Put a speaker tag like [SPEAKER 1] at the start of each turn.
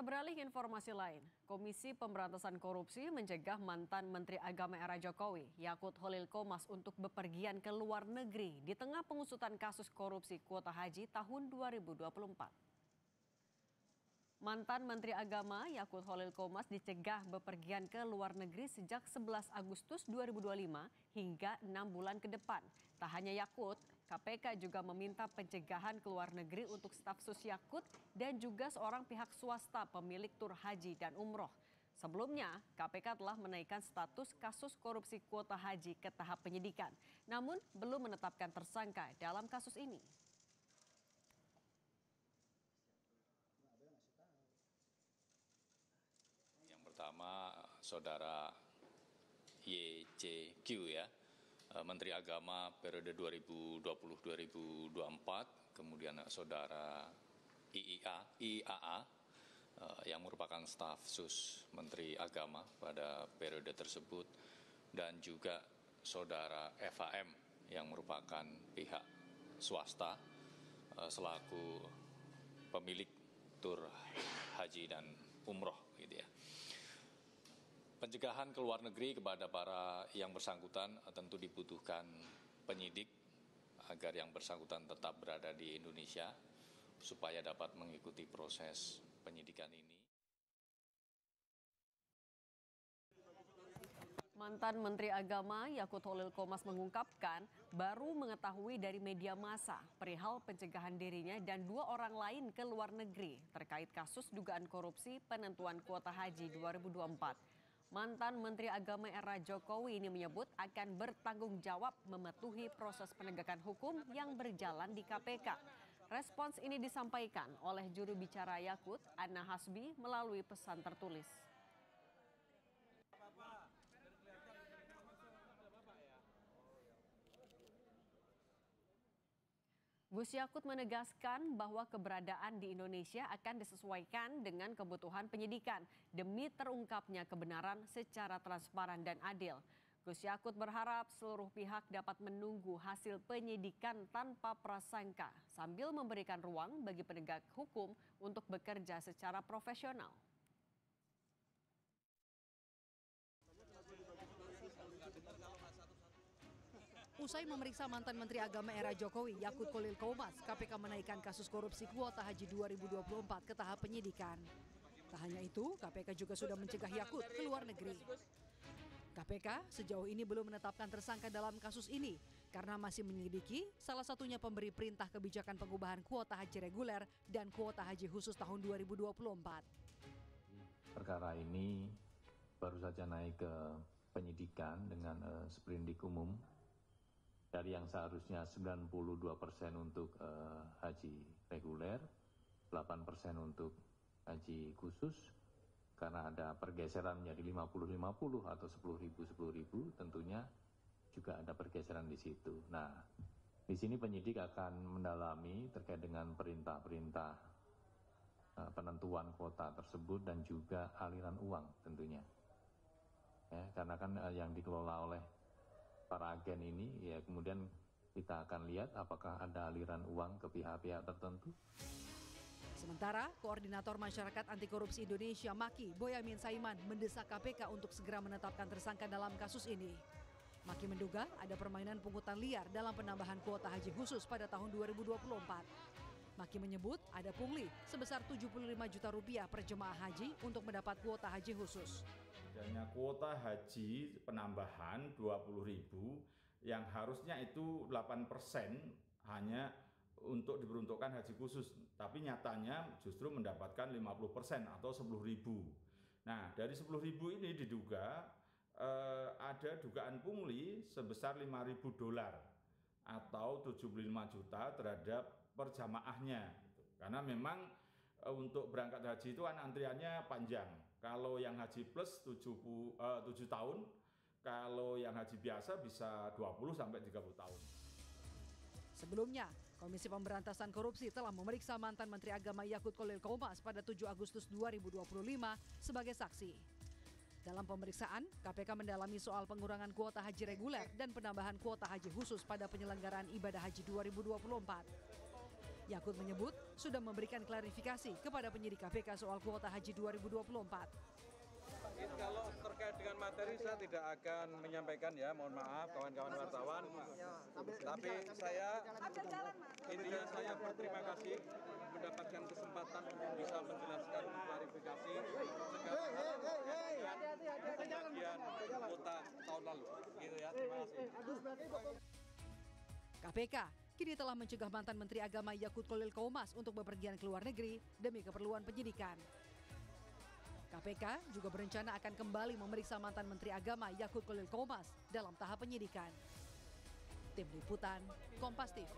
[SPEAKER 1] Kita beralih ke informasi lain. Komisi Pemberantasan Korupsi mencegah mantan Menteri Agama era Jokowi, Yakut Holil Qomas untuk bepergian ke luar negeri di tengah pengusutan kasus korupsi kuota haji tahun 2024. Mantan Menteri Agama Yakut Holil Qomas dicegah bepergian ke luar negeri sejak 11 Agustus 2025 hingga 6 bulan ke depan. Tak hanya Yakut, KPK juga meminta pencegahan ke luar negeri untuk staf sus Yakut dan juga seorang pihak swasta pemilik tur haji dan umroh. Sebelumnya, KPK telah menaikkan status kasus korupsi kuota haji ke tahap penyidikan, namun belum menetapkan tersangka dalam kasus ini.
[SPEAKER 2] Yang pertama, Saudara YCQ ya, Menteri Agama periode 2020-2024, kemudian Saudara IAA yang merupakan staf sus Menteri Agama pada periode tersebut, dan juga Saudara FAM yang merupakan pihak swasta selaku pemilik tur haji dan umroh gitu ya. Pencegahan ke luar negeri kepada para yang bersangkutan tentu dibutuhkan penyidik agar yang bersangkutan tetap berada di Indonesia supaya dapat mengikuti proses penyidikan ini.
[SPEAKER 1] Mantan Menteri Agama Yakut Holil Qomas mengungkapkan baru mengetahui dari media massa perihal pencegahan dirinya dan 2 orang lain ke luar negeri terkait kasus dugaan korupsi penentuan kuota haji 2024. Mantan Menteri Agama era Jokowi ini menyebut akan bertanggung jawab mematuhi proses penegakan hukum yang berjalan di KPK. Respons ini disampaikan oleh juru bicara Yakut, Anna Hasbi, melalui pesan tertulis. Gus Yakut menegaskan bahwa keberadaan di Indonesia akan disesuaikan dengan kebutuhan penyidikan demi terungkapnya kebenaran secara transparan dan adil. Gus Yakut berharap seluruh pihak dapat menunggu hasil penyidikan tanpa prasangka sambil memberikan ruang bagi penegak hukum untuk bekerja secara profesional.
[SPEAKER 3] Usai memeriksa mantan Menteri Agama era Jokowi, Yakut Holil Qomas, KPK menaikkan kasus korupsi kuota haji 2024 ke tahap penyidikan. Tak hanya itu, KPK juga sudah mencegah Yakut ke luar negeri. KPK sejauh ini belum menetapkan tersangka dalam kasus ini karena masih menyelidiki salah satunya pemberi perintah kebijakan pengubahan kuota haji reguler dan kuota haji khusus tahun 2024.
[SPEAKER 4] Perkara ini baru saja naik ke penyidikan dengan sprindik umum. Dari yang seharusnya 92% untuk haji reguler, 8% untuk haji khusus, karena ada pergeseran menjadi 50-50 atau 10.000, tentunya juga ada pergeseran di situ. Nah, di sini penyidik akan mendalami terkait dengan perintah-perintah penentuan kuota tersebut dan juga aliran uang tentunya. Ya, karena kan yang dikelola oleh para agen ini, ya kemudian kita akan lihat apakah ada aliran uang ke pihak-pihak tertentu.
[SPEAKER 3] Sementara, Koordinator Masyarakat Anti Korupsi Indonesia Maki Boyamin Saiman mendesak KPK untuk segera menetapkan tersangka dalam kasus ini. Maki menduga ada permainan pungutan liar dalam penambahan kuota haji khusus pada tahun 2024. Maki menyebut ada pungli sebesar 75 juta rupiah per jemaah haji untuk mendapat kuota haji khusus.
[SPEAKER 5] Adanya kuota haji penambahan 20.000 yang harusnya itu 8% hanya untuk diperuntukkan haji khusus, tapi nyatanya justru mendapatkan 50% atau 10.000. Nah, dari 10.000 ini diduga ada dugaan pungli sebesar $5.000 atau 75 juta terhadap perjamaahnya. Karena memang untuk berangkat haji itu kan antriannya panjang. Kalau yang haji plus 7 tahun, kalau yang haji biasa bisa 20-30 tahun.
[SPEAKER 3] Sebelumnya, Komisi Pemberantasan Korupsi telah memeriksa mantan Menteri Agama Yakut Holil Qomas pada 7 Agustus 2025 sebagai saksi. Dalam pemeriksaan, KPK mendalami soal pengurangan kuota haji reguler dan penambahan kuota haji khusus pada penyelenggaraan ibadah haji 2024. Yakut menyebut sudah memberikan klarifikasi kepada penyidik KPK soal kuota haji 2024.
[SPEAKER 6] Kalau terkait dengan materi saya tidak akan menyampaikan ya, mohon maaf kawan-kawan wartawan. Tapi intinya saya berterima kasih mendapatkan kesempatan untuk bisa menjelaskan klarifikasi segala hal terkait bagian kuota tahun lalu. Gitu ya, terima kasih.
[SPEAKER 3] KPK kini telah mencegah mantan Menteri Agama Yakut Kholil Qoumas untuk bepergian ke luar negeri demi keperluan penyidikan. KPK juga berencana akan kembali memeriksa mantan Menteri Agama Yakut Kholil Qoumas dalam tahap penyidikan. Tim Liputan, Kompas TV.